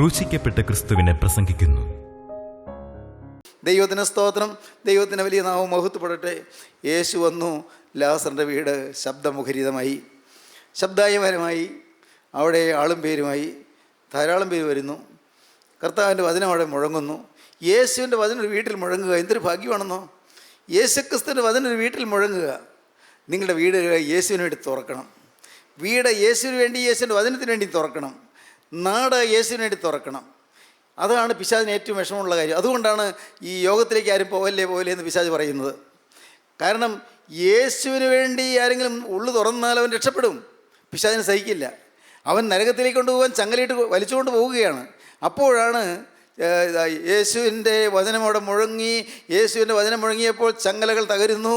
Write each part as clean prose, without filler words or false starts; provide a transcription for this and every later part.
ക്രൂശിക്കപ്പെട്ട ക്രിസ്തുവിനെ പ്രസംഗിക്കുന്നു. ദൈവത്തിന് സ്തോത്രം. ദൈവത്തിന് വലിയ നാമം മഹത്വപ്പെടട്ടെ. യേശു വന്നു. ലാസറിൻ്റെ വീട് ശബ്ദമുഖരിതമായി, ശബ്ദായമാനമായി. അവിടെ ആളും പേരുമായി ധാരാളം പേര് വരുന്നു. കർത്താവിൻ്റെ വചനം അവിടെ മുഴങ്ങുന്നു. യേശുവിൻ്റെ വചനം ഒരു വീട്ടിൽ മുഴങ്ങുക എന്തൊരു ഭാഗ്യമാണെന്നോ. യേശുക്രിസ്തുവിൻ്റെ വചനം ഒരു വീട്ടിൽ മുഴങ്ങുക. നിങ്ങളുടെ വീട് യേശുവിന് വേണ്ടി തുറക്കണം. വീട് യേശുവിന് വേണ്ടി, യേശുവിൻ്റെ വചനത്തിന് വേണ്ടി തുറക്കണം. നാട് യേശുവിന് വേണ്ടി തുറക്കണം. അതാണ് പിശാചിന് ഏറ്റവും വിഷമമുള്ള കാര്യം. അതുകൊണ്ടാണ് ഈ യോഗത്തിലേക്ക് ആരും പോവല്ലേ എന്ന് പിശാച് പറയുന്നത്. കാരണം യേശുവിന് വേണ്ടി ആരെങ്കിലും ഉള്ളു തുറന്നാൽ അവൻ രക്ഷപ്പെടും. പിശാചിന് സഹിക്കില്ല. അവൻ നരകത്തിലേക്ക് കൊണ്ടുപോകാൻ ചങ്ങലയിട്ട് വലിച്ചുകൊണ്ട് പോവുകയാണ്. അപ്പോഴാണ് യേശുവിൻ്റെ വചനം അവിടെ മുഴങ്ങി. യേശുവിൻ്റെ വചനം മുഴങ്ങിയപ്പോൾ ചങ്ങലകൾ തകരുന്നു,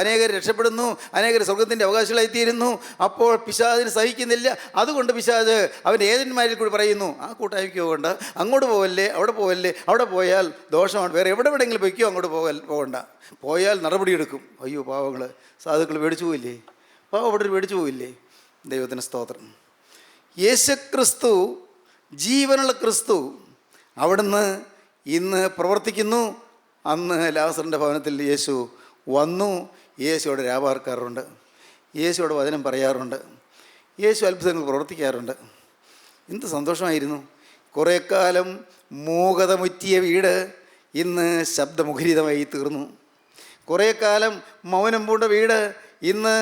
അനേകർ രക്ഷപ്പെടുന്നു, അനേകർ സ്വർഗത്തിൻ്റെ അവകാശികളായിത്തീരുന്നു. അപ്പോൾ പിശാചിന് സഹിക്കുന്നില്ല. അതുകൊണ്ട് പിശാച് അവൻ്റെ ഏജന്മാരിൽ കൂടി പറയുന്നു, ആ കൂട്ടായ്മയ്ക്ക് പോകണ്ട, അങ്ങോട്ട് പോവല്ലേ, അവിടെ പോവല്ലേ, അവിടെ പോയാൽ ദോഷമാണ്, വേറെ എവിടെയെങ്കിലും പൊയ്ക്കോ, അങ്ങോട്ട് പോകണ്ട, പോയാൽ നടപടിയെടുക്കും. അയ്യോ പാവങ്ങൾ, സാധുക്കൾ മേടിച്ചു പോയില്ലേ, പാവപ്പെട്ടവർ മേടിച്ചു പോയില്ലേ. ദൈവത്തിന് സ്തോത്രം. യേശുക്രിസ്തു, ജീവനുള്ള ക്രിസ്തു, അവിടുന്ന് ഇന്ന് പ്രവർത്തിക്കുന്നു. അന്ന് ലാസറിൻ്റെ ഭവനത്തിൽ യേശു വന്നു. യേശുവിടെ രാപാർക്കാറുണ്ട്, യേശുവിടെ വചനം പറയാറുണ്ട്, യേശു അത്ഭുതങ്ങൾ പ്രവർത്തിക്കാറുണ്ട്. എന്ത് സന്തോഷമായിരുന്നു. കുറേ കാലം മൂകത മുറ്റിയ വീട് ഇന്ന് ശബ്ദമുഖരിതമായി തീർന്നു. കുറേ കാലം മൗനം പൂണ്ട വീട് ഇന്ന്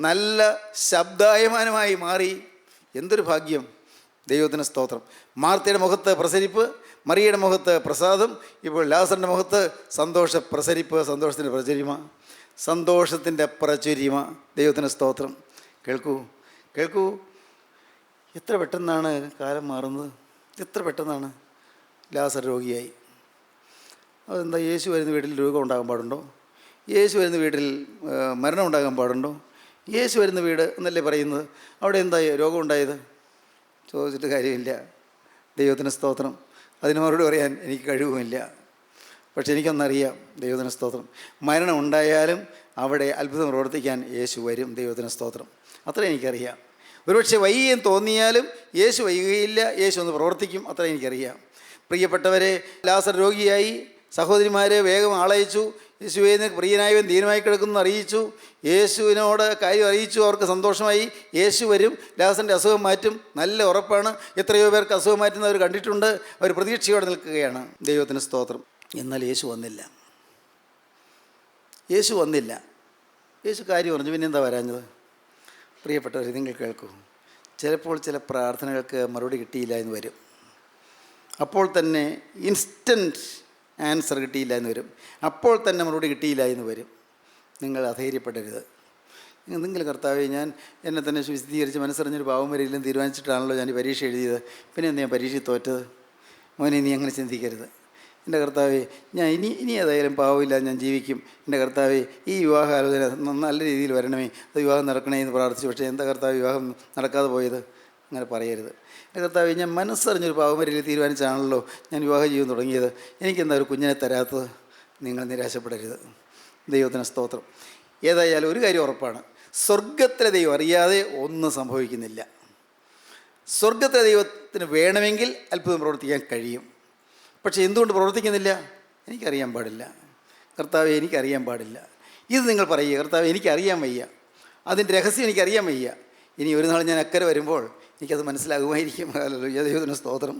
നല്ല ശബ്ദായമാനമായി മാറി. എന്തൊരു ഭാഗ്യം. ദൈവത്തിന് സ്തോത്രം. മാർത്തയുടെ മുഖത്ത് പ്രസരിപ്പ്, മറിയയുടെ മുഖത്ത് പ്രസാദം, ഇപ്പോൾ ലാസറിൻ്റെ മുഖത്ത് പ്രസരിപ്പ്, സന്തോഷത്തിൻ്റെ പ്രചരിമ, സന്തോഷത്തിൻ്റെ പ്രചരിമ. ദൈവത്തിന് സ്തോത്രം. കേൾക്കൂ, കേൾക്കൂ. എത്ര പെട്ടെന്നാണ് കാലം മാറുന്നത്, എത്ര പെട്ടെന്നാണ്. ലാസർ രോഗിയായി. അതെന്താ? യേശു വരുന്ന വീട്ടിൽ രോഗം ഉണ്ടാകാൻ പാടുണ്ടോ? യേശു വരുന്ന വീട്ടിൽ മരണം ഉണ്ടാകാൻ പാടുണ്ടോ? യേശു വരുന്ന വീട് എന്നല്ലേ പറയുന്നത്. അവിടെ എന്താ രോഗം ഉണ്ടായത്? ചോദിച്ചിട്ട് കാര്യമില്ല. ദൈവത്തിന് സ്തോത്രം. അതിന് മറുപടി പറയാൻ എനിക്ക് കഴിവുമില്ല. പക്ഷെ എനിക്കൊന്നറിയാം, ദൈവത്തിന് സ്തോത്രം, മരണം ഉണ്ടായാലും അവിടെ അത്ഭുതം പ്രവർത്തിക്കാൻ യേശു വരും. ദൈവത്തിന് സ്തോത്രം. അത്ര എനിക്കറിയാം. ഒരുപക്ഷെ വൈകിയെന്ന് തോന്നിയാലും യേശു വൈകുകയില്ല, യേശു ഒന്ന് പ്രവർത്തിക്കും. അത്ര എനിക്കറിയാം. പ്രിയപ്പെട്ടവരെ, ലാസർ രോഗിയായി. സഹോദരിമാരെ വേഗം ആളയച്ചു. യേശുവിന് പ്രിയനായവൻ ധീരമായി കിടക്കുന്നു അറിയിച്ചു. യേശുവിനോട് കാര്യം അറിയിച്ചു. അവർക്ക് സന്തോഷമായി. യേശു വരും, ലാസറിൻ്റെ അസുഖം മാറ്റും. നല്ല ഉറപ്പാണ്. എത്രയോ പേർക്ക് അസുഖം മാറ്റുന്നവർ കണ്ടിട്ടുണ്ട്. അവർ പ്രതീക്ഷയോടെ നിൽക്കുകയാണ്. ദൈവത്തിന് സ്തോത്രം. എന്നാൽ യേശു വന്നില്ല. യേശു വന്നില്ല. യേശു കാര്യം പറഞ്ഞു. പിന്നെ എന്താ വരാഞ്ഞത്? പ്രിയപ്പെട്ടവർ, നിങ്ങൾ കേൾക്കൂ. ചിലപ്പോൾ ചില പ്രാർത്ഥനകൾക്ക് മറുപടി കിട്ടിയില്ല എന്ന് വരും. അപ്പോൾ തന്നെ ഇൻസ്റ്റൻറ്റ് ആൻസർ കിട്ടിയില്ല എന്ന് വരും. അപ്പോൾ തന്നെ മറുപടി കിട്ടിയില്ല എന്ന് വരും. നിങ്ങൾ അധൈര്യപ്പെടരുത്. നിങ്ങൾ കർത്താവേ, ഞാൻ എന്നെ തന്നെ വിശദീകരിച്ച് മനസ്സറിഞ്ഞൊരു പാവം വരില്ലെന്ന് തീരുമാനിച്ചിട്ടാണല്ലോ ഞാൻ ഈ പരീക്ഷ എഴുതിയത്. പിന്നെ എന്താ ഞാൻ പരീക്ഷയിൽ തോറ്റത്? മോനെ, നീ അങ്ങനെ ചിന്തിക്കരുത്. എൻ്റെ കർത്താവേ, ഞാൻ ഇനി ഏതായാലും പാവമില്ല, ഞാൻ ജീവിക്കും. എൻ്റെ കർത്താവേ, ഈ വിവാഹാലോചന നല്ല രീതിയിൽ വരണമേ, അത് വിവാഹം നടക്കണേ എന്ന് പ്രാർത്ഥിച്ചു. പക്ഷേ എന്താ കർത്താവ് വിവാഹം നടക്കാതെ പോയത്? അങ്ങനെ പറയരുത്. എൻ്റെ കർത്താവേ, ഞാൻ മനസ്സറിഞ്ഞൊരു പാവമരിയിൽ തീരുമാനിച്ചാണല്ലോ ഞാൻ വിവാഹം ചെയ്യാൻ തുടങ്ങിയത്. എനിക്കെന്താ ഒരു കുഞ്ഞിനെ തരാത്തത്? നിങ്ങൾ നിരാശപ്പെടരുത്. ദൈവത്തിന് സ്തോത്രം. ഏതായാലും ഒരു കാര്യം ഉറപ്പാണ്, സ്വർഗത്തിലെ ദൈവം അറിയാതെ ഒന്നും സംഭവിക്കുന്നില്ല. സ്വർഗത്തിലെ ദൈവത്തിന് വേണമെങ്കിൽ അത്ഭുതം പ്രവർത്തിക്കാൻ കഴിയും. പക്ഷേ എന്തുകൊണ്ട് പ്രവർത്തിക്കുന്നില്ല? എനിക്കറിയാൻ പാടില്ല. കർത്താവേ, എനിക്കറിയാൻ പാടില്ല. ഇത് നിങ്ങൾ പറയുക, കർത്താവേ, എനിക്കറിയാൻ വയ്യ, അതിൻ്റെ രഹസ്യം എനിക്കറിയാൻ വയ്യ. ഇനി ഒരു നാൾ ഞാൻ അക്കരെ വരുമ്പോൾ എനിക്കത് മനസ്സിലാകുമായിരിക്കും. ദൈവത്തിന് സ്തോത്രം.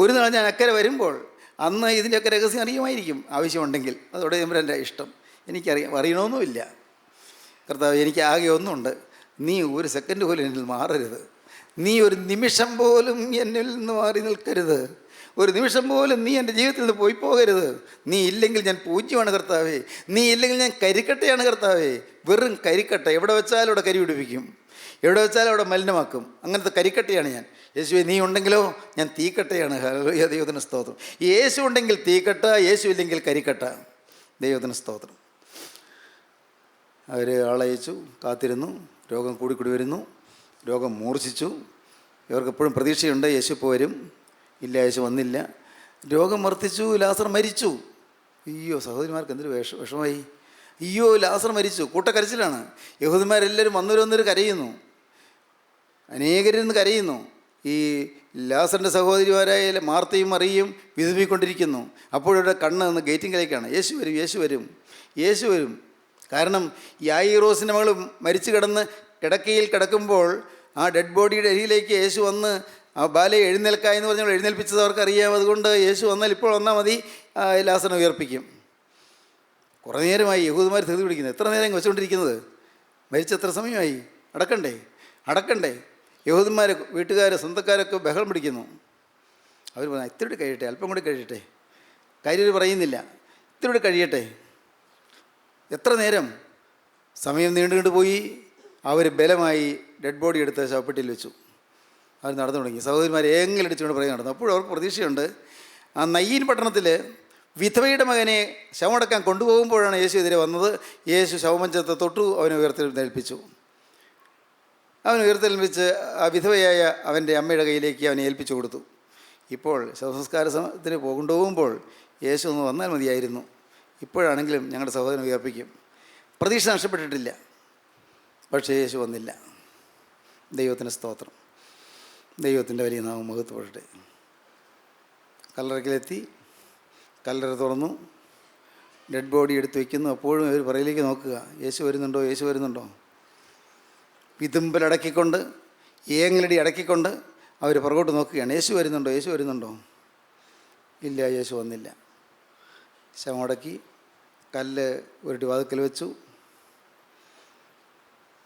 ഒരു നാൾ ഞാൻ അക്കരെ വരുമ്പോൾ അന്ന് ഇതിൻ്റെയൊക്കെ രഹസ്യം അറിയുമായിരിക്കും. ആവശ്യമുണ്ടെങ്കിൽ അതോടെ എൻ്റെ ഇഷ്ടം. അറിയണമെന്നുമില്ല. കർത്താവ്, എനിക്ക് ആകെ ഒന്നുണ്ട്, നീ ഒരു സെക്കൻഡ് പോലും എന്നിൽ മാറരുത്. നീ ഒരു നിമിഷം പോലും എന്നിൽ നിന്ന് മാറി നിൽക്കരുത്. ഒരു നിമിഷം പോലും നീ എൻ്റെ ജീവിതത്തിൽ നിന്ന് പോയി പോകരുത്. നീ ഇല്ലെങ്കിൽ ഞാൻ പൂജ്യമാണ് കർത്താവേ. നീ ഇല്ലെങ്കിൽ ഞാൻ കരിക്കട്ടയാണ് കർത്താവേ. വെറും കരിക്കട്ട. എവിടെ വെച്ചാലും അവിടെ കരി പിടിപ്പിക്കും, എവിടെ വെച്ചാലും അവിടെ മലിനമാക്കും. അങ്ങനത്തെ കരിക്കട്ടയാണ് ഞാൻ. യേശുവേ, നീ ഉണ്ടെങ്കിലോ ഞാൻ തീക്കട്ടയാണ്. ഹല്ലേലൂയ. ദൈവത്തിന് സ്തോത്രം. യേശു ഉണ്ടെങ്കിൽ തീക്കട്ട, യേശു ഇല്ലെങ്കിൽ കരിക്കട്ട. ദൈവത്തിന് സ്തോത്രം. അവർ ആളയച്ചു, കാത്തിരുന്നു. രോഗം കൂടിക്കൂടി വരുന്നു. രോഗം മൂർച്ഛിച്ചു. ഇവർക്ക് എപ്പോഴും പ്രതീക്ഷയുണ്ട്, യേശു ഇപ്പോൾ വരും. ഇല്ല, യേശു വന്നില്ല. രോഗം വർദ്ധിച്ചു. ലാസർ മരിച്ചു. അയ്യോ, സഹോദരിമാർക്ക് എന്തൊരു വിഷമായി. അയ്യോ, ലാസർ മരിച്ചു. കൂട്ടക്കരച്ചിലാണ്. യഹൂദന്മാരെല്ലാവരും വന്നൊരു കരയുന്നു. അനേകരിരുന്ന് കരയുന്നു. ഈ ലാസറിൻ്റെ സഹോദരിമാരായ മാർത്തയും മറിയയും വിതുമ്പിക്കൊണ്ടിരിക്കുന്നു. അപ്പോഴവരുടെ കണ്ണ് നിന്ന് ഗേറ്റിങ്കിലേക്കാണ്. യേശു വരും, യേശു വരും, യേശു വരും. കാരണം യായിറോസിൻ്റെ മകൾ മരിച്ചു കിടന്ന് കിടക്കയിൽ കിടക്കുമ്പോൾ ആ ഡെഡ് ബോഡിയുടെ അരികിലേക്ക് യേശു വന്ന് ആ ബാലയെ എഴുന്നേൽക്കുക എന്ന് പറഞ്ഞാൽ എഴുന്നേൽപ്പിച്ചത് അവർക്കറിയാം. അതുകൊണ്ട് യേശു വന്നാൽ ഇപ്പോൾ വന്നാൽ മതി, ലാസറിനെ ഉയർപ്പിക്കും. കുറേ നേരമായി യഹൂദന്മാർ ധൃതി പിടിക്കുന്നത്. എത്ര നേരം വെച്ചുകൊണ്ടിരിക്കുന്നത്? മരിച്ച എത്ര സമയമായി? അടക്കണ്ടേ, അടക്കണ്ടേ? യഹൂദന്മാർ, വീട്ടുകാർ, സ്വന്തക്കാരൊക്കെ ബഹളം പിടിക്കുന്നു. അവർ പറഞ്ഞു ഇത്തിരി കഴിയട്ടെ, അല്പം കൂടി കഴിയട്ടെ. കാര്യം പറയുന്നില്ല, ഇത്തിരി കൂടി കഴിയട്ടെ. എത്ര നേരം? സമയം നീണ്ടുകൊണ്ട് പോയി. അവർ ബലമായി ഡെഡ് ബോഡി എടുത്ത് ശവപ്പെട്ടിയിൽ വെച്ചു. അവർ നടന്നു തുടങ്ങി. സഹോദരിമാരെ ഏങ്ങലടിച്ചുകൊണ്ട് പറയുക നടന്നു. അപ്പോഴും അവർക്ക് പ്രതീക്ഷയുണ്ട്. ആ നയ്യീൻ പട്ടണത്തിൽ വിധവയുടെ മകനെ ശവമടക്കാൻ കൊണ്ടുപോകുമ്പോഴാണ് യേശു എതിരെ വന്നത്. യേശു ശവമഞ്ചത്തെ തൊട്ടു, അവനെ ഉയർത്തെഴുന്നേൽപ്പിച്ചു. അവൻ ഉയർത്തെഴുന്നേൽപ്പിച്ച് ആ വിധവയായ അവൻ്റെ അമ്മയുടെ കയ്യിലേക്ക് അവനെ ഏൽപ്പിച്ചു കൊടുത്തു. ഇപ്പോൾ ശവസംസ്കാരത്തിന് കൊണ്ടുപോകുമ്പോൾ യേശു ഒന്ന് വന്നാൽ മതിയായിരുന്നു. ഇപ്പോഴാണെങ്കിലും ഞങ്ങളുടെ സഹോദരൻ ഉയർപ്പിക്കും. പ്രതീക്ഷ നഷ്ടപ്പെട്ടിട്ടില്ല. പക്ഷേ യേശു വന്നില്ല. ദൈവത്തിന് സ്തോത്രം. ദൈവത്തിൻ്റെ വലിയ നാമം മഹത്വപ്പെടട്ടെ. കല്ലറയ്ക്കലെത്തി, കല്ലറ തുറന്നു, ഡെഡ് ബോഡി എടുത്ത് വയ്ക്കുന്നു. അപ്പോഴും അവർ പുറകിലേക്ക് നോക്കുക, യേശു വരുന്നുണ്ടോ, യേശു വരുന്നുണ്ടോ. വിതുമ്പലടക്കിക്കൊണ്ട്, ഏങ്ങലടി അടക്കിക്കൊണ്ട് അവർ പുറകോട്ട് നോക്കുകയാണ്. യേശു വരുന്നുണ്ടോ, യേശു വരുന്നുണ്ടോ. ഇല്ല, യേശു വന്നില്ല. ശവമടക്കി കല്ല് ഉരുട്ടി വാതിക്കൽ വെച്ചു.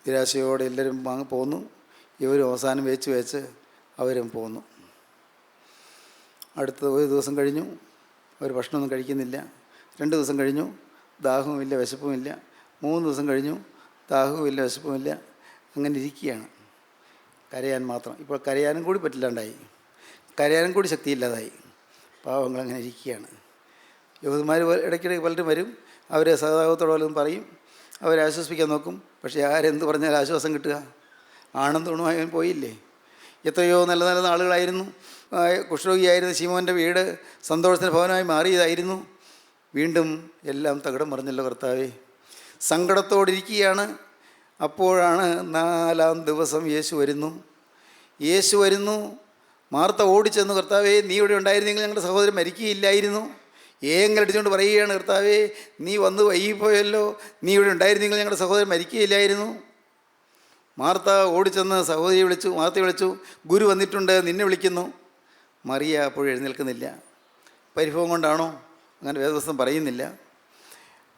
നിരാശയോടെ എല്ലാവരും പോന്നു. ഇവരും അവസാനം വെച്ച് അവരും പോന്നു. അടുത്ത ഒരു ദിവസം കഴിഞ്ഞു, അവർ ഭക്ഷണമൊന്നും കഴിക്കുന്നില്ല. 2 ദിവസം കഴിഞ്ഞു, ദാഹവുമില്ല, വിശപ്പുമില്ല. 3 ദിവസം കഴിഞ്ഞു, ദാഹവുമില്ല, വിശപ്പുമില്ല. അങ്ങനെ ഇരിക്കുകയാണ്. കരയാൻ മാത്രം. ഇപ്പോൾ കരയാനും കൂടി പറ്റില്ലാണ്ടായി, കരയാനും കൂടി ശക്തിയില്ലാതായി. പാവങ്ങൾ അങ്ങനെ ഇരിക്കുകയാണ്. യഹൂദന്മാർ ഇടയ്ക്കിടയ്ക്ക് പലരും വരും. അവരെ സഹതാപത്തോടെ വല്ലതും പറയും, അവരെ ആശ്വസിപ്പിക്കാൻ നോക്കും. പക്ഷേ ആരെന്ത് പറഞ്ഞാൽ ആശ്വാസം കിട്ടുക? ആണും തൂണുമായി അവൻ പോയില്ലേ. എത്രയോ നല്ല നല്ല നാളുകളായിരുന്നു. കുഷ്ഠരോഗിയായിരുന്ന ശിമോൻ്റെ വീട് സന്തോഷത്തിൻ്റെ ഭവനമായി മാറിയതായിരുന്നു. വീണ്ടും എല്ലാം തകിടം മറിഞ്ഞല്ലോ കർത്താവേ. സങ്കടത്തോടിരിക്കുകയാണ്. അപ്പോഴാണ് 4-ാം ദിവസം യേശു വരുന്നു. യേശു വരുന്നു. മാർത്ത ഓടിച്ചെന്നു, കർത്താവേ നീ ഇവിടെ ഉണ്ടായിരുന്നെങ്കിൽ ഞങ്ങളുടെ സഹോദരൻ മരിക്കുകയില്ലായിരുന്നു. ഏങ്ങലടിച്ചുകൊണ്ട് പറയുകയാണ്, കർത്താവേ നീ വന്ന് വൈകിപ്പോയല്ലോ, നീ ഇവിടെ ഉണ്ടായിരുന്നെങ്കിൽ ഞങ്ങളുടെ സഹോദരൻ മരിക്കുകയില്ലായിരുന്നു. മാർത്ത ഓടിച്ചെന്ന് സഹോദരിയെ വിളിച്ചു, മാർത്തയെ വിളിച്ചു, ഗുരു വന്നിട്ടുണ്ട്, നിന്നെ വിളിക്കുന്നു. മറിയ അപ്പോഴും എഴുന്നേൽക്കുന്നില്ല. പരിഭവം കൊണ്ടാണോ? അങ്ങനെ വേദപുസ്തകം പറയുന്നില്ല.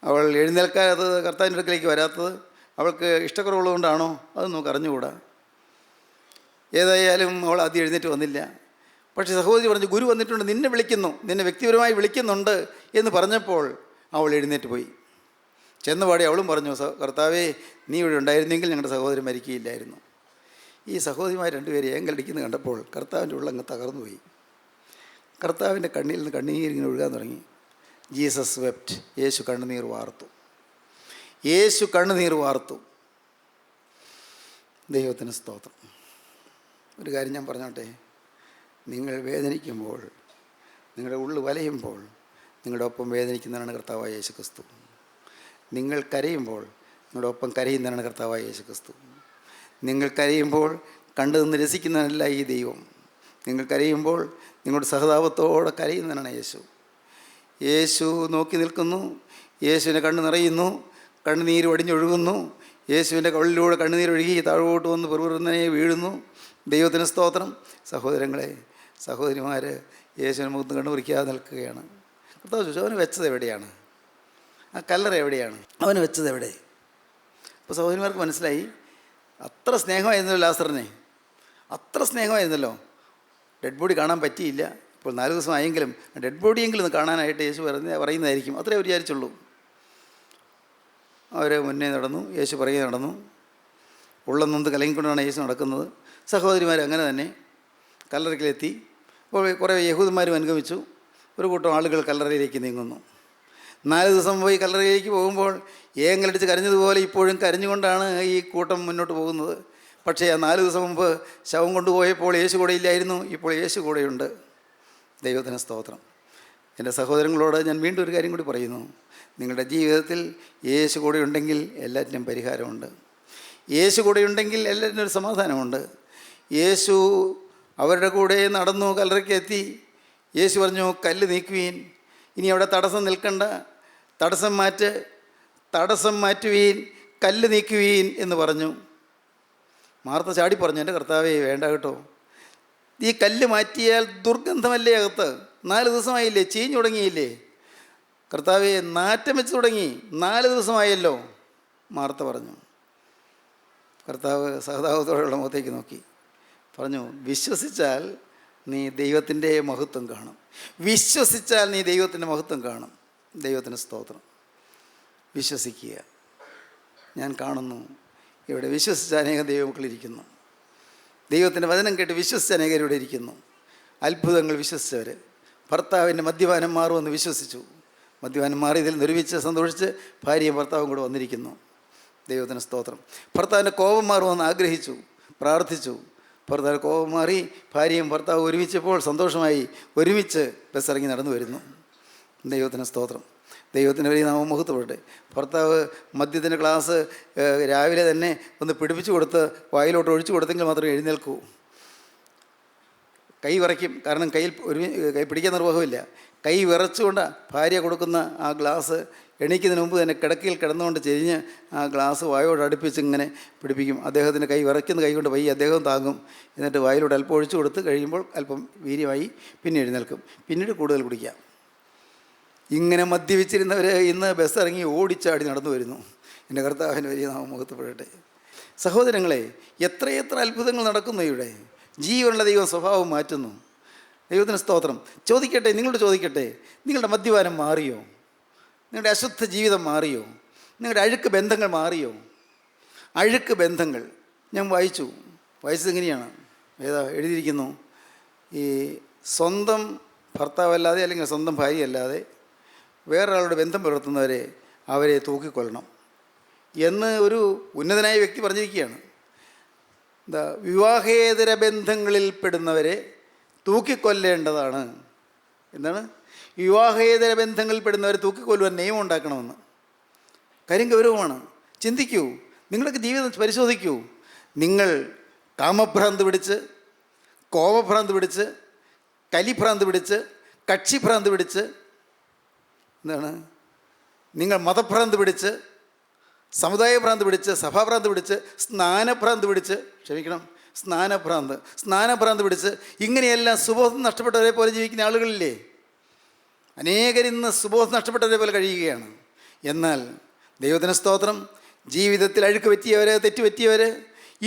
അവൾ എഴുന്നേൽക്കാത്തത്, കർത്താവിൻ്റെ അടുക്കലേക്ക് വരാത്തത് അവൾക്ക് ഇഷ്ടക്കുറവുള്ളതുകൊണ്ടാണോ? അത് നമുക്ക് അറിഞ്ഞുകൂടാ. ഏതായാലും അവൾ ആദ്യം എഴുന്നേറ്റ് വന്നില്ല. പക്ഷേ സഹോദരി പറഞ്ഞു, ഗുരു വന്നിട്ടുണ്ട്, നിന്നെ വിളിക്കുന്നു, നിന്നെ വ്യക്തിപരമായി വിളിക്കുന്നുണ്ട് എന്ന് പറഞ്ഞപ്പോൾ അവൾ എഴുന്നേറ്റ് പോയി. ചെന്നപാടി അവളും പറഞ്ഞു, കർത്താവേ നീ ഇവിടെ ഉണ്ടായിരുന്നെങ്കിൽ ഞങ്ങളുടെ സഹോദരൻ മരിക്കുകയില്ലായിരുന്നു. ഈ സഹോദരിമാർ 2 പേര് ഏങ്കലടിക്കുന്നത് കണ്ടപ്പോൾ കർത്താവിൻ്റെ ഉള്ളങ്ങ് തകർന്നുപോയി. കർത്താവിൻ്റെ കണ്ണിൽ നിന്ന് കണ്ണീരിങ്ങനെ ഒഴുകാൻ തുടങ്ങി. Jesus wept. യേശു കണ്ണുനീർ വാർത്തു. യേശു കണ്ണുനീർ വാർത്തു. ദൈവത്തിന് സ്തോത്രം. ഒരു കാര്യം ഞാൻ പറഞ്ഞോട്ടെ, നിങ്ങൾ വേദനിക്കുമ്പോൾ, നിങ്ങളുടെ ഉള്ളു വലയുമ്പോൾ നിങ്ങളുടെ ഒപ്പം വേദനിക്കുന്നതാണ് കർത്താവായ യേശു ക്രിസ്തു. നിങ്ങൾ കരയുമ്പോൾ നിങ്ങളുടെ ഒപ്പം കരയുന്നതാണ് കർത്താവായ യേശു ക്രിസ്തു. നിങ്ങൾ കരയുമ്പോൾ കണ്ടു നിന്ന് രസിക്കുന്നവനല്ല ഈ ദൈവം. നിങ്ങൾ കരയുമ്പോൾ നിങ്ങളുടെ സഹതാപത്തോടെ കരയുന്നവനാണ് യേശു. യേശു നോക്കി നിൽക്കുന്നു. യേശുവിനെ കണ്ണ് നിറയുന്നു, കണ്ണുനീര് വടിഞ്ഞൊഴുകുന്നു. യേശുവിൻ്റെ കവളിലൂടെ കണ്ണുനീരൊഴുകി താഴോട്ട് വന്ന് പെറുപെറുന്നനെ വീഴുന്നു. ദൈവത്തിന് സ്തോത്രം. സഹോദരങ്ങളെ, സഹോദരിമാർ യേശുവിനെ മുഖത്ത് കണ്ണുപിടിക്കാതെ നിൽക്കുകയാണ്. കർത്താവ് ചോദിച്ചു, അവന് വെച്ചത് എവിടെയാണ്? ആ കല്ലറ എവിടെയാണ്? അവന് വെച്ചത് എവിടെ? അപ്പോൾ സഹോദരിമാർക്ക് മനസ്സിലായി, അത്ര സ്നേഹമായിരുന്നല്ലോ ലാസറിനെ, അത്ര സ്നേഹമായിരുന്നല്ലോ. ഡെഡ് ബോഡി കാണാൻ പറ്റിയില്ല. ഇപ്പോൾ 4 ദിവസമായെങ്കിലും ഡെഡ് ബോഡിയെങ്കിലും ഒന്ന് കാണാനായിട്ട് യേശു പറയുന്നതായിരിക്കും, അത്രേ അവർ വിചാരിച്ചുള്ളൂ. അവർ മുന്നേ നടന്നു, യേശു പറയുക നടന്നു. ഉള്ളം നൊന്ത് കലങ്ങിക്കൊണ്ടാണ് യേശു നടക്കുന്നത്. സഹോദരിമാർ അങ്ങനെ തന്നെ കല്ലറയ്ക്കിലെത്തി. അപ്പോൾ കുറേ യഹൂദന്മാരും അനുഗമിച്ചു. ഒരു കൂട്ടം ആളുകൾ കല്ലറയിലേക്ക് നീങ്ങുന്നു. 4 ദിവസം പോയി കല്ലറയിലേക്ക് പോകുമ്പോൾ ഏങ്ങലടിച്ച് കരഞ്ഞതുപോലെ ഇപ്പോഴും കരഞ്ഞുകൊണ്ടാണ് ഈ കൂട്ടം മുന്നോട്ട് പോകുന്നത്. പക്ഷേ ആ 4 ദിവസം മുമ്പ് ശവം കൊണ്ടുപോയപ്പോൾ യേശു കൂടെ ഇല്ലായിരുന്നു. ഇപ്പോൾ യേശു കൂടെയുണ്ട്. ദൈവത്തിന് സ്തോത്രം. എൻ്റെ സഹോദരങ്ങളോട് ഞാൻ വീണ്ടും ഒരു കാര്യം കൂടി പറയുന്നു. നിങ്ങളുടെ ജീവിതത്തിൽ യേശു കൂടെ ഉണ്ടെങ്കിൽ എല്ലാറ്റിനും പരിഹാരമുണ്ട്. യേശു കൂടെ ഉണ്ടെങ്കിൽ എല്ലാറ്റിനും ഒരു സമാധാനമുണ്ട്. യേശു അവരുടെ കൂടെ നടന്നു കല്ലറയ്ക്ക് എത്തി. യേശു പറഞ്ഞു, കല്ല് നീക്കുവീൻ, ഇനി അവിടെ തടസ്സം നിൽക്കണ്ട, തടസ്സം മാറ്റുവീൻ, കല്ല് നീക്കുവീൻ എന്ന് പറഞ്ഞു. മാർത്ത ചാടി പറഞ്ഞു, എൻ്റെ കർത്താവേ വേണ്ട കേട്ടോ, ഈ കല്ല് മാറ്റിയാൽ ദുർഗന്ധമല്ലേ അകത്ത്, 4 ദിവസമായില്ലേ, ചീഞ്ഞു തുടങ്ങിയില്ലേ, കർത്താവേ നാറ്റം വെച്ച് തുടങ്ങി, 4 ദിവസമായല്ലോ. മാർത്ത പറഞ്ഞു. കർത്താവ് സഹതാപത്തോടെയുള്ള മുഖത്തേക്ക് നോക്കി പറഞ്ഞു, വിശ്വസിച്ചാൽ നീ ദൈവത്തിൻ്റെ മഹത്വം കാണും. വിശ്വസിച്ചാൽ നീ ദൈവത്തിൻ്റെ മഹത്വം കാണും. ദൈവത്തിന് സ്തോത്രം. വിശ്വസിക്കുക. ഞാൻ കാണുന്നു ഇവിടെ വിശ്വസിച്ച അനേകം ദൈവമക്കളിരിക്കുന്നു. ദൈവത്തിൻ്റെ വചനം കേട്ട് വിശ്വസിച്ച അനേകരിവിടെ ഇരിക്കുന്നു. അത്ഭുതങ്ങൾ വിശ്വസിച്ചവർ. ഭർത്താവിൻ്റെ മദ്യപാനം മാറുമെന്ന് വിശ്വസിച്ചു. മദ്യപാനം മാറിയതിൽ നിന്ന് ഒരുമിച്ച് സന്തോഷിച്ച് ഭാര്യയും ഭർത്താവും കൂടെ വന്നിരിക്കുന്നു. ദൈവത്തിന് സ്തോത്രം. ഭർത്താവിൻ്റെ കോപം മാറുമെന്ന് ആഗ്രഹിച്ചു, പ്രാർത്ഥിച്ചു. ഭർത്താവിൻ്റെ കോപം മാറി, ഭാര്യയും ഭർത്താവും ഒരുമിച്ചപ്പോൾ സന്തോഷമായി ഒരുമിച്ച് ബസ്സിറങ്ങി നടന്നു വരുന്നു. ദൈവത്തിന് സ്തോത്രം. ദൈവത്തിൻ്റെ വലിയ നാമം മഹത്വപ്പെടട്ടെ. ഭർത്താവ് മദ്യത്തിൻ്റെ ഗ്ലാസ് രാവിലെ തന്നെ ഒന്ന് പിടിപ്പിച്ചു കൊടുത്ത് വായിലോട്ട് ഒഴിച്ചു കൊടുത്തെങ്കിൽ മാത്രമേ എഴുന്നേൽക്കൂ. കൈ വിറയ്ക്കും, കാരണം കൈ പിടിക്കാൻ നിർവാഹമില്ല. കൈ വിറച്ചുകൊണ്ട് ഭാര്യ കൊടുക്കുന്ന ആ ഗ്ലാസ് എണീക്കുന്നതിന് മുമ്പ് തന്നെ കിടക്കയിൽ കിടന്നുകൊണ്ട് ചെരിഞ്ഞ് ആ ഗ്ലാസ് വായോട് അടുപ്പിച്ച് ഇങ്ങനെ പിടിപ്പിക്കും. അദ്ദേഹത്തിൻ്റെ കൈ വിറയ്ക്കുന്ന കൈ കൊണ്ട് വയ്യ അദ്ദേഹം താങ്ങും. എന്നിട്ട് വായിലോട്ട് അല്പം ഒഴിച്ചു കൊടുത്ത് കഴിയുമ്പോൾ അല്പം വീര്യമായി പിന്നെ എഴുന്നേൽക്കും. പിന്നീട് കൂടുതൽ കുടിക്കാം. ഇങ്ങനെ മദ്യപിച്ചിരുന്നവർ ഇന്ന് ബസ് ഇറങ്ങി ഓടിച്ചാടി നടന്നു വരുന്നു. എൻ്റെ കർത്താവിൻ്റെ വലിയ നാമം മഹത്വപ്പെടട്ടെ. സഹോദരങ്ങളെ, എത്രയെത്ര അത്ഭുതങ്ങൾ നടക്കുന്നു ഇവിടെ. ജീവനുള്ള ദൈവം സ്വഭാവം മാറ്റുന്നു. ദൈവത്തിന് സ്തോത്രം. ചോദിക്കട്ടെ, നിങ്ങളോട് ചോദിക്കട്ടെ, നിങ്ങളുടെ മദ്യപാനം മാറിയോ? നിങ്ങളുടെ അശുദ്ധ ജീവിതം മാറിയോ? നിങ്ങളുടെ അഴുക്ക് ബന്ധങ്ങൾ മാറിയോ? അഴുക്ക് ബന്ധങ്ങൾ ഞാൻ വായിച്ചത് എങ്ങനെയാണ്? എഴുതിയിരിക്കുന്നു, ഈ സ്വന്തം ഭർത്താവല്ലാതെ അല്ലെങ്കിൽ സ്വന്തം ഭാര്യയല്ലാതെ വേറൊരാളുടെ ബന്ധം പുലർത്തുന്നവരെ അവരെ തൂക്കിക്കൊല്ലണം എന്ന് ഒരു ഉന്നതനായ വ്യക്തി പറഞ്ഞിരിക്കുകയാണ്. വിവാഹേതര ബന്ധങ്ങളിൽ പെടുന്നവരെ തൂക്കിക്കൊല്ലേണ്ടതാണ്. എന്താണ്? വിവാഹേതര ബന്ധങ്ങളിൽ പെടുന്നവരെ തൂക്കിക്കൊല്ലുവാൻ നിയമം ഉണ്ടാക്കണമെന്ന്. കാര്യം ഗൗരവമാണ്. ചിന്തിക്കൂ, നിങ്ങളൊക്കെ ജീവിതം പരിശോധിക്കൂ. നിങ്ങൾ കാമഭ്രാന്ത് പിടിച്ച്, കോപഭ്രാന്ത് പിടിച്ച്, കലിഭ്രാന്ത് പിടിച്ച്, കക്ഷിഭ്രാന്ത് പിടിച്ച്, എന്താണ്, നിങ്ങൾ മതഭ്രാന്ത് പിടിച്ച്, സമുദായഭ്രാന്ത് പിടിച്ച്, സഭാഭ്രാന്ത് പിടിച്ച്, സ്നാനഭ്രാന്ത് പിടിച്ച്, ഇങ്ങനെയെല്ലാം സുബോധം നഷ്ടപ്പെട്ടവരെ പോലെ ജീവിക്കുന്ന ആളുകളില്ലേ? അനേകരിന്ന് സുബോധം നഷ്ടപ്പെട്ടവരെ പോലെ കഴിയുകയാണ്. എന്നാൽ ദൈവത്തിന് സ്തോത്രം, ജീവിതത്തിൽ അഴുക്ക് പറ്റിയവർ, തെറ്റുപറ്റിയവർ,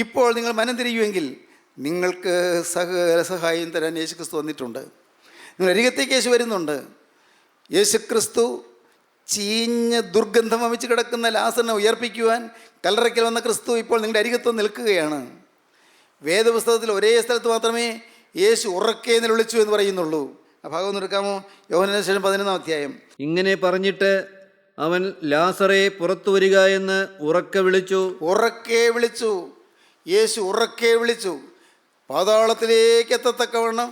ഇപ്പോൾ നിങ്ങൾ മനം തിരിയുമെങ്കിൽ നിങ്ങൾക്ക് സഹായം തരാൻ യേശുക്രിസ്തു വന്നിട്ടുണ്ട്. നിങ്ങൾ അരികത്തേക്ക് യേശു വരുന്നുണ്ട്. യേശുക്രിസ്തു ചീഞ്ഞ ദുർഗന്ധം വമിച്ച് കിടക്കുന്ന ലാസറിനെ ഉയർപ്പിക്കുവാൻ കല്ലറയ്ക്കൽ വന്ന ക്രിസ്തു ഇപ്പോൾ നിങ്ങളുടെ അരികത്ത് നിൽക്കുകയാണ്. വേദപുസ്തകത്തിൽ ഒരേ സ്ഥലത്ത് മാത്രമേ യേശു ഉറക്കെ നിലവിളിച്ചു എന്ന് പറയുന്നുള്ളൂ. ആ ഭാഗം ഒന്ന് എടുക്കാമോ? യോഹന്നാന് സുവിശേഷം 11-ാം അധ്യായം. ഇങ്ങനെ പറഞ്ഞിട്ട് അവൻ ലാസറെ പുറത്തു വരിക എന്ന് ഉറക്കെ വിളിച്ചു. യേശു ഉറക്കെ വിളിച്ചു. പാതാളത്തിലേക്ക് എത്തത്തക്കവണ്ണം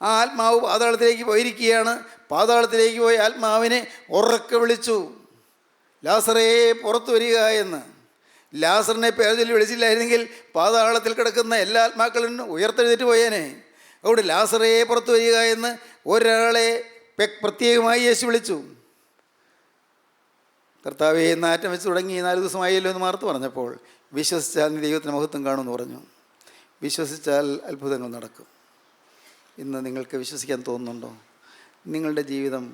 ആ ആത്മാവ് പാതാളത്തിലേക്ക് പോയിരിക്കുകയാണ്. പാതാളത്തിലേക്ക് പോയ ആത്മാവിനെ ഉറക്കെ വിളിച്ചു, ലാസറേ പുറത്തു വരിക എന്ന്. ലാസറിനെ പേര് ചൊല്ലി വിളിച്ചില്ലായിരുന്നെങ്കിൽ പാതാളത്തിൽ കിടക്കുന്ന എല്ലാ ആത്മാക്കളും ഉയർത്തെഴുന്നേറ്റ് പോയേനെ. അതുകൊണ്ട് ലാസറേ പുറത്തു വരിക എന്ന് ഒരാളെ പ്രത്യേകമായി യേശു വിളിച്ചു. കർത്താവേ നാറ്റം വെച്ച് തുടങ്ങി 4 ദിവസമായല്ലോ എന്ന് മാർത്ത് പറഞ്ഞപ്പോൾ, വിശ്വസിച്ചാൽ നീ ദൈവത്തിന് മഹത്വം കാണുമെന്ന് പറഞ്ഞു. വിശ്വസിച്ചാൽ അത്ഭുതങ്ങൾ നടക്കും. ഇന്ന് നിങ്ങൾക്ക് വിശ്വസിക്കാൻ തോന്നുന്നുണ്ടോ? നിങ്ങളുടെ ജീവിതം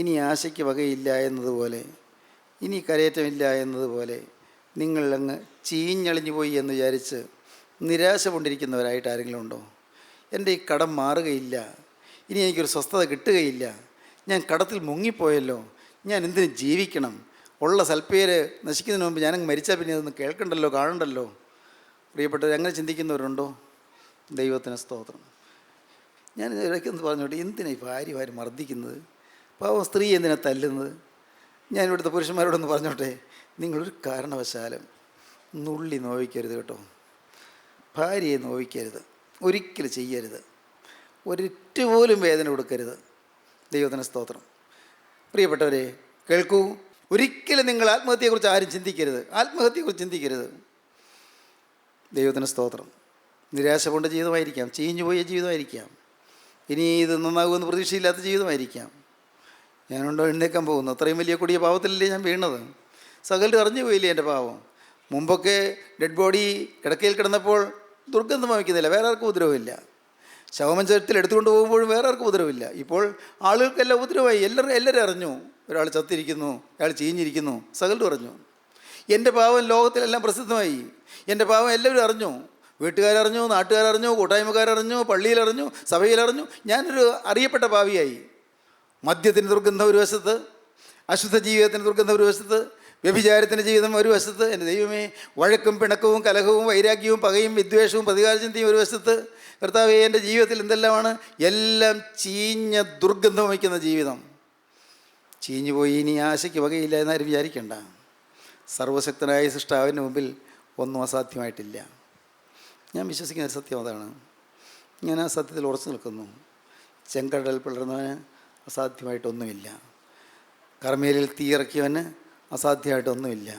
ഇനി ആശയ്ക്ക് വകയില്ല എന്നതുപോലെ, ഇനി കരയേറ്റമില്ല എന്നതുപോലെ നിങ്ങളങ്ങ് ചീഞ്ഞളിഞ്ഞു പോയി എന്ന് വിചാരിച്ച് നിരാശ കൊണ്ടിരിക്കുന്നവരായിട്ട് ആരെങ്കിലും ഉണ്ടോ? എൻ്റെ ഈ കടം മാറുകയില്ല, ഇനി എനിക്കൊരു സ്വസ്ഥത കിട്ടുകയില്ല, ഞാൻ കടത്തിൽ മുങ്ങിപ്പോയല്ലോ, ഞാൻ എന്തിന് ജീവിക്കണം, ഉള്ള സൽപ്പേര് നശിക്കുന്നതിന് മുമ്പ് ഞാനങ്ങ് മരിച്ചാൽ പിന്നെ അതൊന്നും കേൾക്കണ്ടല്ലോ, കാണണ്ടല്ലോ. പ്രിയപ്പെട്ടവർ, അങ്ങനെ ചിന്തിക്കുന്നവരുണ്ടോ? ദൈവത്തിന് സ്തോത്രം. ഞാൻ ഇടയ്ക്കൊന്ന് പറഞ്ഞോട്ടെ, എന്തിനാണ് ഈ ഭാര്യ മർദ്ദിക്കുന്നത്? പാവം സ്ത്രീ എന്തിനാണ് തല്ലുന്നത്? ഞാൻ ഇവിടുത്തെ പുരുഷന്മാരോടൊന്ന് പറഞ്ഞോട്ടെ, നിങ്ങളൊരു കാരണവശാലും നുള്ളി നോവിക്കരുത് കേട്ടോ. ഭാര്യയെ നോവിക്കരുത്, ഒരിക്കലും ചെയ്യരുത്, ഒരിറ്റ് പോലും വേദന കൊടുക്കരുത്. ദൈവത്തിന് സ്തോത്രം. പ്രിയപ്പെട്ടവരെ കേൾക്കൂ, ഒരിക്കലും നിങ്ങൾ ആത്മഹത്യയെക്കുറിച്ച് ആരും ചിന്തിക്കരുത്, ആത്മഹത്യയെക്കുറിച്ച് ചിന്തിക്കരുത്. ദൈവത്തിന് സ്തോത്രം. നിരാശ കൊണ്ട ജീവിതമായിരിക്കാം, ചീഞ്ഞു പോയ ജീവിതമായിരിക്കാം, ഇനി ഇത് നന്നാകുമെന്ന് പ്രതീക്ഷയില്ലാത്ത ജീവിതമായിരിക്കാം. ഞാനുണ്ടോ എഴുന്നേക്കാൻ പോകുന്നു, അത്രയും വലിയ കൊടിയ പാവത്തിലല്ലേ ഞാൻ വീണത്. സകലരും അറിഞ്ഞു പോയില്ലേ എൻ്റെ പാവം. മുമ്പൊക്കെ ഡെഡ് ബോഡി കിടക്കയിൽ കിടന്നപ്പോൾ ദുർഗന്ധം വമിക്കുന്നില്ല, വേറെ ആർക്കും ഉപദ്രവമില്ല. ശവമഞ്ചത്തിൽ എടുത്തുകൊണ്ട് പോകുമ്പോഴും വേറെ ആർക്കും ഉപദ്രവമില്ല. ഇപ്പോൾ ആളുകൾക്കെല്ലാം ഉപദ്രവമായി. എല്ലാവരും അറിഞ്ഞു, ഒരാൾ ചത്തിരിക്കുന്നു, അയാൾ ചീഞ്ഞിരിക്കുന്നു, സകലരും അറിഞ്ഞു. എൻ്റെ പാവം ലോകത്തിലെല്ലാം പ്രസിദ്ധമായി. എൻ്റെ പാവം എല്ലാവരും അറിഞ്ഞു. വീട്ടുകാരറിഞ്ഞു, നാട്ടുകാരറിഞ്ഞു, കൂട്ടായ്മക്കാരറിഞ്ഞു, പള്ളിയിലറിഞ്ഞു, സഭയിലറിഞ്ഞു. ഞാനൊരു അറിയപ്പെട്ട പാവിയായി. മദ്യത്തിന് ദുർഗന്ധം ഒരു വശത്ത്, അശുദ്ധ ജീവിതത്തിന് ദുർഗന്ധം ഒരു വശത്ത്, വ്യഭിചാരത്തിൻ്റെ ജീവിതം ഒരു വശത്ത്. എൻ്റെ ദൈവമേ, വഴക്കും പിണക്കവും കലഹവും വൈരാഗ്യവും പകയും വിദ്വേഷവും പ്രതികാരചിന്തയും ഒരു വശത്ത്. കർത്താവേ, എൻ്റെ ജീവിതത്തിൽ എന്തെല്ലാമാണ്? എല്ലാം ചീഞ്ഞ ദുർഗന്ധം വയ്ക്കുന്ന ജീവിതം. ചീഞ്ഞു പോയി, ഇനി ആശയ്ക്ക് വകയില്ല എന്നാരും വിചാരിക്കണ്ട. സർവശക്തനായ സൃഷ്ടാവിൻ്റെ മുമ്പിൽ ഒന്നും അസാധ്യമായിട്ടില്ല. ഞാൻ വിശ്വസിക്കുന്ന ഒരു സത്യം അതാണ്. ഞാൻ ആ സത്യത്തിൽ ഉറച്ചു നിൽക്കുന്നു. ചെങ്കടൽ പിളർന്നവന് അസാധ്യമായിട്ടൊന്നുമില്ല. കർമ്മേലിൽ തീയിറക്കിയവന് അസാധ്യമായിട്ടൊന്നുമില്ല.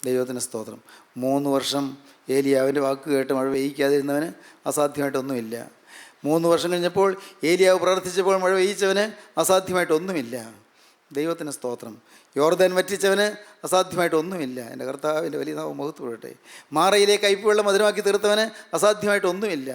ദൈവത്തിന് സ്തോത്രം. 3 വർഷം ഏലിയാവിൻ്റെ വാക്ക് കേട്ട് മഴ പെയ്യിക്കാതിരുന്നവന് അസാധ്യമായിട്ടൊന്നുമില്ല. 3 വർഷം കഴിഞ്ഞപ്പോൾ ഏലിയാവ് പ്രാർത്ഥിച്ചപ്പോൾ മഴ പെയ്യിച്ചവന് അസാധ്യമായിട്ടൊന്നുമില്ല. ദൈവത്തിന് സ്തോത്രം. യോർദാൻ വറ്റിച്ചവന് അസാധ്യമായിട്ടൊന്നുമില്ല. എൻ്റെ കർത്താവിൻ്റെ വലിയ നാമം മഹത്വപ്പെടട്ടെ. മാറയിലെ കയ്പുവെള്ളം മധുരമാക്കി തീർത്തവന് അസാധ്യമായിട്ടൊന്നുമില്ല.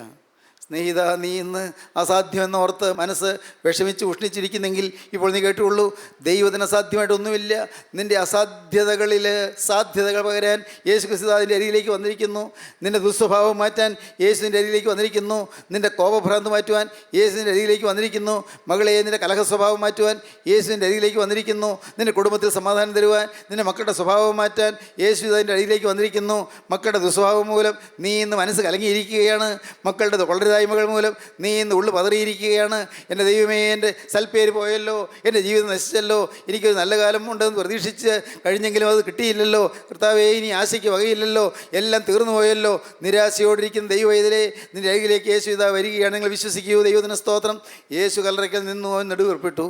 സ്നേഹിത, നീ ഇന്ന് അസാധ്യമെന്ന് ഓർത്ത് മനസ്സ് വിഷമിച്ച് ഉഷ്ണിച്ചിരിക്കുന്നെങ്കിൽ ഇപ്പോൾ നീ കേട്ടുള്ളൂ, ദൈവത്തിന് അസാധ്യമായിട്ടൊന്നുമില്ല. നിൻ്റെ അസാധ്യതകളിൽ സാധ്യതകൾ പകരാൻ യേശു ക്രിസ്തുവിൻ്റെ അരികിലേക്ക് വന്നിരിക്കുന്നു. നിൻ്റെ ദുസ്വഭാവം മാറ്റാൻ യേശുവിൻ്റെ അരികിലേക്ക് വന്നിരിക്കുന്നു. നിൻ്റെ കോപഭ്രാന്ത് മാറ്റുവാൻ യേശുവിൻ്റെ അരികിലേക്ക് വന്നിരിക്കുന്നു. മകളെ, നിൻ്റെ കലഹ സ്വഭാവം മാറ്റുവാൻ യേശുവിൻ്റെ അരികിലേക്ക് വന്നിരിക്കുന്നു. നിൻ്റെ കുടുംബത്തിൽ സമാധാനം തരുവാൻ, നിൻ്റെ മക്കളുടെ സ്വഭാവം മാറ്റാൻ യേശുവിൻ്റെ അരികിലേക്ക് വന്നിരിക്കുന്നു. മക്കളുടെ ദുസ്വഭാവം മൂലം നീ ഇന്ന് മനസ്സ് കലങ്ങിയിരിക്കുകയാണ്. മക്കളുടെ വളരെ ായ്മകൾ മൂലം നീ ഇന്ന് ഉള്ളു പതറിയിരിക്കുകയാണ്. എൻ്റെ ദൈവമേ, എൻ്റെ സൽപ്പേര് പോയല്ലോ, എൻ്റെ ജീവിതം നശിച്ചല്ലോ, എനിക്കൊരു നല്ല കാലം ഉണ്ടെന്ന് പ്രതീക്ഷിച്ച് കഴിഞ്ഞെങ്കിലും അത് കിട്ടിയില്ലല്ലോ. കർത്താവേ, ഇനി ആശയ്ക്ക് വകയില്ലല്ലോ, എല്ലാം തീർന്നു പോയല്ലോ. നിരാശയോടിരിക്കുന്ന ദൈവവേദനയെ നിൻ്റെ അരികിലേക്ക് യേശു ഇതാ വരികയാണ്. നിങ്ങൾ വിശ്വസിക്കൂ. ദൈവത്തിന് സ്തോത്രം. യേശു കല്ലറയ്ക്കൽ നിന്നു അവൻ നെടുവീർപ്പിട്ടു.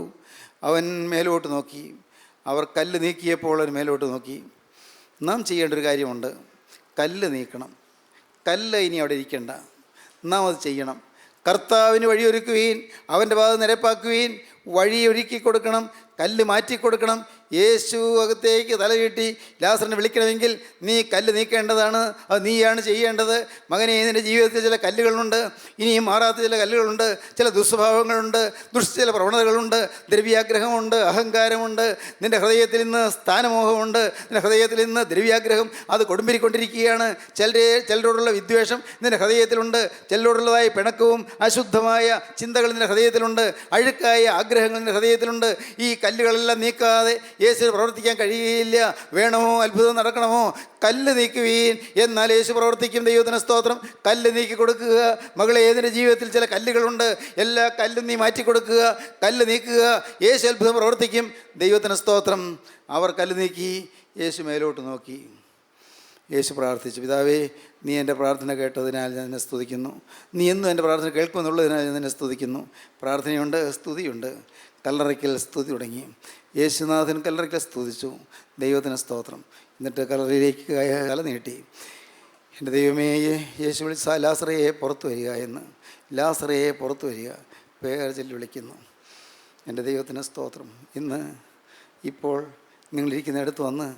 അവൻ മേലോട്ട് നോക്കി. അവർ കല്ല് നീക്കിയപ്പോൾ അവൻ മേലോട്ട് നോക്കി. നാം ചെയ്യേണ്ട ഒരു കാര്യമുണ്ട്. കല്ല് നീക്കണം. കല്ല് ഇനി അവിടെ ഇരിക്കണ്ട, നാം അത് ചെയ്യണം. കർത്താവിന് വഴിയൊരുക്കുവീൻ, അവൻ്റെ പാത നിരപ്പാക്കുവീൻ. വഴി ഒരുക്കി കൊടുക്കണം, കല്ല് മാറ്റിക്കൊടുക്കണം. യേശു അകത്തേക്ക് തലകെട്ടി ലാസറിനെ വിളിക്കണമെങ്കിൽ നീ കല്ല് നീക്കേണ്ടതാണ്. അത് നീയാണ് ചെയ്യേണ്ടത്. മകനെ, നിൻ്റെ ജീവിതത്തിൽ ചില കല്ലുകളുണ്ട്, ഇനിയും മാറാത്ത ചില കല്ലുകളുണ്ട്, ചില ദുസ്വഭാവങ്ങളുണ്ട്, ചില പ്രവണതകളുണ്ട്, ദ്രവ്യാഗ്രഹമുണ്ട്, അഹങ്കാരമുണ്ട്. നിൻ്റെ ഹൃദയത്തിൽ ഇന്ന് സ്ഥാനമോഹമുണ്ട്. നിൻ്റെ ഹൃദയത്തിൽ ഇന്ന് ദ്രവ്യാഗ്രഹം അത് കൊടുമ്പിരിക്കൊണ്ടിരിക്കുകയാണ്. ചിലരോടുള്ള വിദ്വേഷം നിൻ്റെ ഹൃദയത്തിലുണ്ട്. ചിലരോടുള്ളതായ പിണക്കവും അശുദ്ധമായ ചിന്തകൾ നിൻ്റെ ഹൃദയത്തിലുണ്ട്. അഴുക്കായ ആഗ്രഹങ്ങൾ നിൻ്റെ ഹൃദയത്തിലുണ്ട്. ഈ കല്ലുകളെല്ലാം നീക്കാതെ യേശു പ്രവർത്തിക്കാൻ കഴിയുകയില്ല. വേണമോ, അത്ഭുതം നടക്കണമോ? കല്ല് നീക്കുവീൻ, എന്നാൽ യേശു പ്രവർത്തിക്കും. ദൈവത്തിന് സ്തോത്രം. കല്ല് നീക്കി കൊടുക്കുക. മകളെ, ഏതിൻ്റെ ജീവിതത്തിൽ ചില കല്ലുകളുണ്ട്, എല്ലാ കല്ലും നീ മാറ്റിക്കൊടുക്കുക, കല്ല് നീക്കുക. യേശു അത്ഭുതം പ്രവർത്തിക്കും. ദൈവത്തിന് സ്തോത്രം. അവർ കല്ല് നീക്കി. യേശു മേലോട്ട് നോക്കി. യേശു പ്രാർത്ഥിച്ചു, പിതാവേ, നീ എൻ്റെ പ്രാർത്ഥന കേട്ടതിനാൽ ഞാൻ നിന്നെ സ്തുതിക്കുന്നു. നീ എന്നും എൻ്റെ പ്രാർത്ഥന കേൾക്കുമെന്നുള്ളതിനാൽ ഞാൻ നിന്നെ സ്തുതിക്കുന്നു. പ്രാർത്ഥനയുണ്ട്, സ്തുതിയുണ്ട്. കല്ലറയ്ക്കൽ സ്തുതി തുടങ്ങി. യേശുനാഥൻ കല്ലറയ്ക്കൽ സ്തുതിച്ചു. ദൈവത്തിന് സ്തോത്രം. എന്നിട്ട് കല്ലറയിലേക്ക് കല നീട്ടി. എൻ്റെ ദൈവമേ, യേശു വിളിച്ച ലാസറയെ പുറത്തു വരിക എന്ന്. ലാസറയെ പുറത്തു വരിക, പേര് ചൊല്ലി വിളിക്കുന്നു. എൻ്റെ ദൈവത്തിന് സ്തോത്രം. ഇന്ന് ഇപ്പോൾ നിങ്ങളിരിക്കുന്നിടത്ത് വന്ന്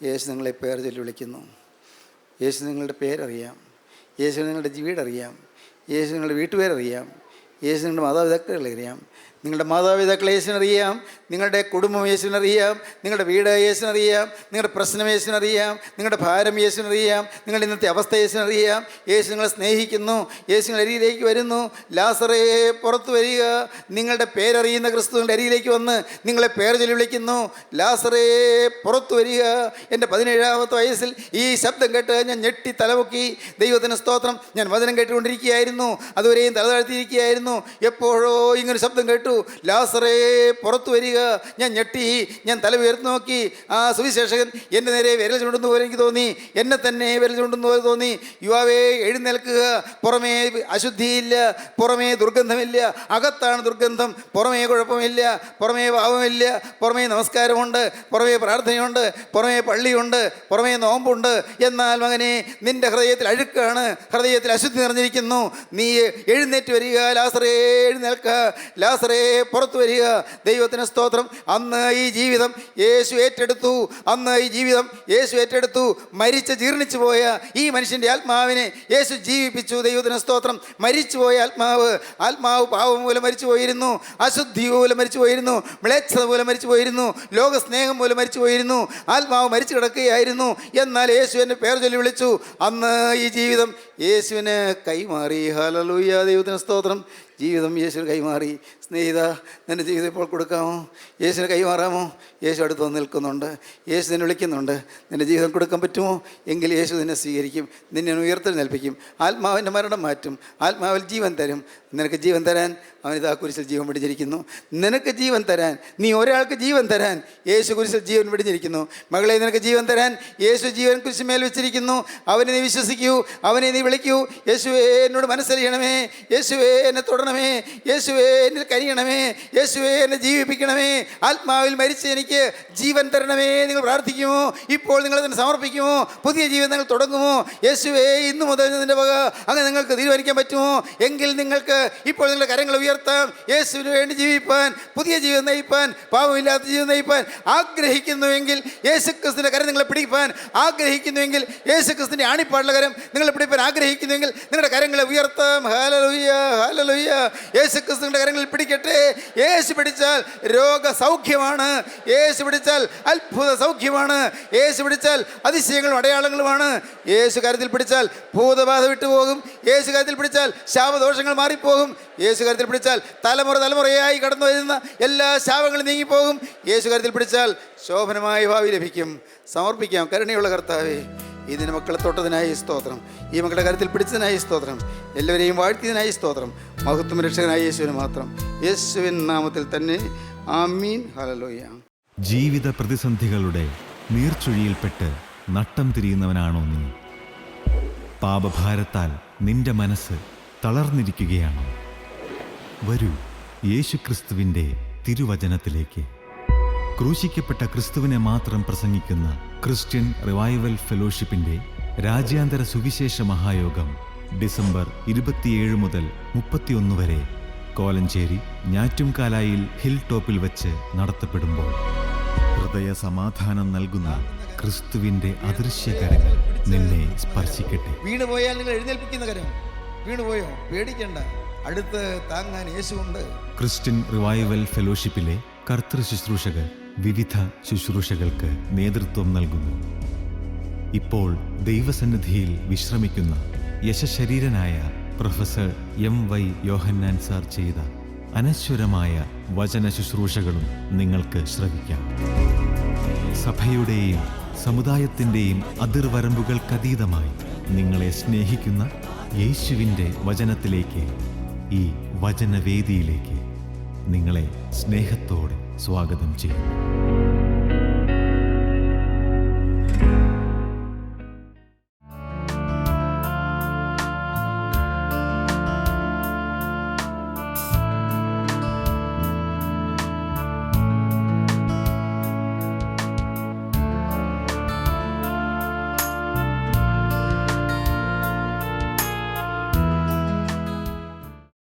യേശു നിങ്ങളെ പേര് ചൊല്ലി വിളിക്കുന്നു. യേശു നിങ്ങളുടെ പേരറിയാം. യേശു നിങ്ങളുടെ വീടറിയാം. യേശു നിങ്ങളുടെ വീട്ടുപേരറിയാം. യേശു നിങ്ങളുടെ മാതാപിതാക്കളറിയാം. നിങ്ങളുടെ മാതാപിതാക്കളെ യേശുവിനറിയാം. നിങ്ങളുടെ കുടുംബം യേശുവിനറിയാം. നിങ്ങളുടെ വീട് യേശുവിനറിയാം. നിങ്ങളുടെ പ്രശ്നം യേശുവിനറിയാം. നിങ്ങളുടെ ഭാരം യേശുവിനറിയാം. നിങ്ങളുടെ ഇന്നത്തെ അവസ്ഥ യേശുവിനറിയാം. യേശു നിങ്ങളെ സ്നേഹിക്കുന്നു. യേശുവിൻ്റെ അരികിലേക്ക് വരുന്നു. ലാസറേ, പുറത്തു വരിക. നിങ്ങളുടെ പേരറിയുന്ന ക്രിസ്തുവിൻ്റെ അരികിലേക്ക് വന്ന് നിങ്ങളെ പേര് ചൊല്ലി വിളിക്കുന്നു. ലാസറേ, പുറത്തു വരിക. എൻ്റെ 17-ാമത്തെ വയസ്സിൽ ഈ ശബ്ദം കേട്ട് ഞാൻ ഞെട്ടി തലപൊക്കി. ദൈവത്തിന് സ്തോത്രം. ഞാൻ വചനം കേട്ടുകൊണ്ടിരിക്കുകയായിരുന്നു. അതുവരെയും തല താഴ്ത്തിയിരിക്കുകയായിരുന്നു. എപ്പോഴോ ഇങ്ങനൊരു ശബ്ദം കേട്ടു. ലാസറേ പുറത്തു വരിക. ഞാൻ ഞെട്ടി, ഞാൻ തല ഉയർത്തി നോക്കി. ആ സുവിശേഷകൻ എൻ്റെ നേരെ വിരൽ ചൂണ്ടുന്ന പോലെ എനിക്ക് തോന്നി, എന്നെ തന്നെ വിരൽ ചൂണ്ടുന്ന പോലെ തോന്നി. യുവാവേ, എഴുന്നേൽക്കുക. പുറമേ അശുദ്ധിയില്ല, പുറമേ ദുർഗന്ധമില്ല, അകത്താണ് ദുർഗന്ധം. പുറമേ കുഴപ്പമില്ല, പുറമേ പാവമില്ല, പുറമേ നമസ്കാരമുണ്ട്, പുറമേ പ്രാർത്ഥനയുണ്ട്, പുറമേ പള്ളിയുണ്ട്, പുറമേ നോമ്പുണ്ട്. എന്നാൽ മകനെ, നിന്റെ ഹൃദയത്തിൽ അഴുക്കാണ്, ഹൃദയത്തിൽ അശുദ്ധി നിറഞ്ഞിരിക്കുന്നു. നീ എഴുന്നേറ്റ് വരിക. ലാസറേ എഴുന്നേൽക്ക, ലാസറേ പുറത്തു വരിക. ദൈവത്തിന് സ്തോത്രം. അന്ന് ഈ ജീവിതം യേശു ഏറ്റെടുത്തു. അന്ന് ഈ ജീവിതം യേശു ഏറ്റെടുത്തു. മരിച്ച് ജീർണിച്ചു പോയ ഈ മനുഷ്യൻ്റെ ആത്മാവിനെ യേശു ജീവിപ്പിച്ചു. ദൈവത്തിന് സ്തോത്രം. മരിച്ചുപോയ ആത്മാവ് പാവം മൂലം മരിച്ചു പോയിരുന്നു, അശുദ്ധി മൂലം മരിച്ചു പോയിരുന്നു, മ്ലേച്ഛത മൂലം മരിച്ചു പോയിരുന്നു, ലോകസ്നേഹം മൂലം മരിച്ചു പോയിരുന്നു. ആത്മാവ് മരിച്ചു കിടക്കുകയായിരുന്നു. എന്നാൽ യേശു എന്നെ പേർ ചൊല്ലി വിളിച്ചു. അന്ന് ഈ ജീവിതം യേശുവിന് കൈമാറി. ഹല്ലേലൂയ, ദൈവത്തിന് സ്തോത്രം. ജീവിതം യേശുവിന് കൈമാറി. സ്നേഹിത, നിൻ്റെ ജീവിതം ഇപ്പോൾ കൊടുക്കാമോ? യേശുവിന് കൈമാറാമോ? യേശു അടുത്ത് വന്ന് നിൽക്കുന്നുണ്ട്. യേശു നിന്നെ വിളിക്കുന്നുണ്ട്. നിൻ്റെ ജീവിതം കൊടുക്കാൻ പറ്റുമോ? എങ്കിൽ യേശു നിന്നെ സ്വീകരിക്കും, നിന്നെ ഉയർത്തെഴുന്നേൽപ്പിക്കും, ആത്മാവിൻ്റെ മരണം മാറ്റും, ആത്മാവിൽ ജീവൻ തരും. നിനക്ക് ജീവൻ തരാൻ അവനിതാ കുരിശിൽ ജീവൻ പിടിച്ചിരിക്കുന്നു. നിനക്ക് ജീവൻ തരാൻ, നീ ഒരാൾക്ക് ജീവൻ തരാൻ യേശു കുരിശിൽ ജീവൻ പിടിച്ചിരിക്കുന്നു. മകളെ, നിനക്ക് ജീവൻ തരാൻ യേശു ജീവൻ കുരിശിന്മേൽ വെച്ചിരിക്കുന്നു. അവനെ നീ വിശ്വസിക്കൂ, അവനെ നീ വിളിക്കൂ. യേശുവേ, എന്നോട് മനസ്സറിയണമേ, യേശുവേ എന്നെ തുടരണമേ, യേശുവേ എന്നിൽ കനിയണമേ, യേശുവേ എന്നെ ജീവിപ്പിക്കണമേ, ആത്മാവിൽ മരിച്ച് എനിക്ക് ജീവൻ തരണമേ. നിങ്ങൾ പ്രാർത്ഥിക്കുമോ? ഇപ്പോൾ നിങ്ങൾ തന്നെ സമർപ്പിക്കുമോ? പുതിയ ജീവൻ നിങ്ങൾ തുടങ്ങുമോ? യേശുവേ, ഇന്നു മുതൽ നിൻ്റെ വക അങ്ങനെ നിങ്ങൾക്ക് തീരുമാനിക്കാൻ പറ്റുമോ? എങ്കിൽ നിങ്ങൾക്ക് ഇപ്പോൾ നിങ്ങളുടെ കരങ്ങൾ ഉയർത്താം. യേശുവിന് വേണ്ടി ജീവിപ്പാൻ, പുതിയ ജീവിതം നയിപ്പാൻ, പാപമില്ലാത്ത ജീവിതം നയിപ്പാൻ ആഗ്രഹിക്കുന്നുവെങ്കിൽ യേശുക്രിസ്തുവിൻ്റെ കരം നിങ്ങളെ പിടിപ്പാൻ ആഗ്രഹിക്കുന്നുവെങ്കിൽ, യേശുക്രിസ്തുവിൻ്റെ ആണിപ്പാടുള്ള കരം നിങ്ങളെ പിടിപ്പാൻ ആഗ്രഹിക്കുന്നുവെങ്കിൽ നിങ്ങളുടെ കരങ്ങളെ ഉയർത്താം. Hallelujah, hallelujah. യേശുക്രിസ്തുവിൻ്റെ കരങ്ങളിൽ പിടിക്കട്ടെ. യേശു പിടിച്ചാൽ രോഗസൗഖ്യമാണ്. യേശു പിടിച്ചാൽ അത്ഭുത സൗഖ്യമാണ്. യേശു പിടിച്ചാൽ അതിശയങ്ങളും അടയാളങ്ങളുമാണ്. യേശു കാര്യത്തിൽ പിടിച്ചാൽ ഭൂതബാധ വിട്ടുപോകും. യേശു കാര്യത്തിൽ പിടിച്ചാൽ ശാപദോഷങ്ങൾ മാറിപ്പോകും. യേശു കാര്യത്തിൽ പിടിച്ചാൽ തലമുറയായി കടന്നു വരുന്ന എല്ലാ ശാപങ്ങളും നീങ്ങിപ്പോകും. യേശു കാര്യത്തിൽ പിടിച്ചാൽ ശോഭനമായ ഭാവി ലഭിക്കും. സമർപ്പിക്കാം. കരുണയുള്ള കർത്താവേ, ഇതിന് മക്കളെ തൊട്ടതിനായി സ്തോത്രം. ഈ മക്കളുടെ കാര്യത്തിൽ പിടിച്ചതിനായി സ്തോത്രം. എല്ലാവരെയും വാഴ്ത്തിയതിനായി സ്തോത്രം. മഹത്വം രക്ഷകനായ യേശുവിന് മാത്രം. യേശുവിൻ നാമത്തിൽ തന്നെ ആമീൻ. ഹല്ലേലൂയ. ജീവിത പ്രതിസന്ധികളുടെ നീർച്ചുഴിയിൽപ്പെട്ട് നട്ടം തിരിയുന്നവനാണോ നീ? പാപഭാരത്താൽ നിന്റെ മനസ്സ് തളർന്നിരിക്കുകയാണോ? വരൂ, യേശുക്രിസ്തുവിൻ്റെ തിരുവചനത്തിലേക്ക്. ക്രൂശിക്കപ്പെട്ട ക്രിസ്തുവിനെ മാത്രം പ്രസംഗിക്കുന്ന ക്രിസ്ത്യൻ റിവൈവൽ ഫെലോഷിപ്പിൻ്റെ രാജ്യാന്തര സുവിശേഷ മഹായോഗം ഡിസംബർ 27 മുതൽ 31 വരെ കോലഞ്ചേരി ഞാറ്റുംകാലായിൽ ഹിൽ ടോപ്പിൽ വെച്ച് നടത്തപ്പെടുമ്പോൾ ഹൃദയ സമാധാനം നൽകുന്ന ക്രിസ്തുവിൻ്റെ അദൃശ്യകരങ്ങൾ നിന്നെ സ്പർശിക്കട്ടെ. വീണുപോയാൽ നിങ്ങൾ എഴുന്നേൽപ്പിക്കുന്ന കരം. വീണുപോയോ? പേടിക്കണ്ട, അടുത്ത് താങ്ങാൻ യേശുവുണ്ട്. ക്രിസ്ത്യൻ റിവൈവൽ ഫെലോഷിപ്പിലെ കർത്തൃ ശുശ്രൂഷകർ വിവിധ ശുശ്രൂഷകൾക്ക് നേതൃത്വം നൽകുന്നു. ഇപ്പോൾ ദൈവസന്നിധിയിൽ വിശ്രമിക്കുന്ന യശശരീരനായ പ്രൊഫസർ MY യോഹന്നാൻ സാർ ചെയ്ത അനശ്വരമായ വചന ശുശ്രൂഷകളും നിങ്ങൾക്ക് ശ്രവിക്കാം. സഭയുടെയും സമുദായത്തിൻ്റെയും അതിർവരമ്പുകൾക്കതീതമായി നിങ്ങളെ സ്നേഹിക്കുന്ന യേശുവിൻ്റെ വചനത്തിലേക്ക്, ഈ വചനവേദിയിലേക്ക് നിങ്ങളെ സ്നേഹത്തോടെ സ്വാഗതം ചെയ്യുന്നു.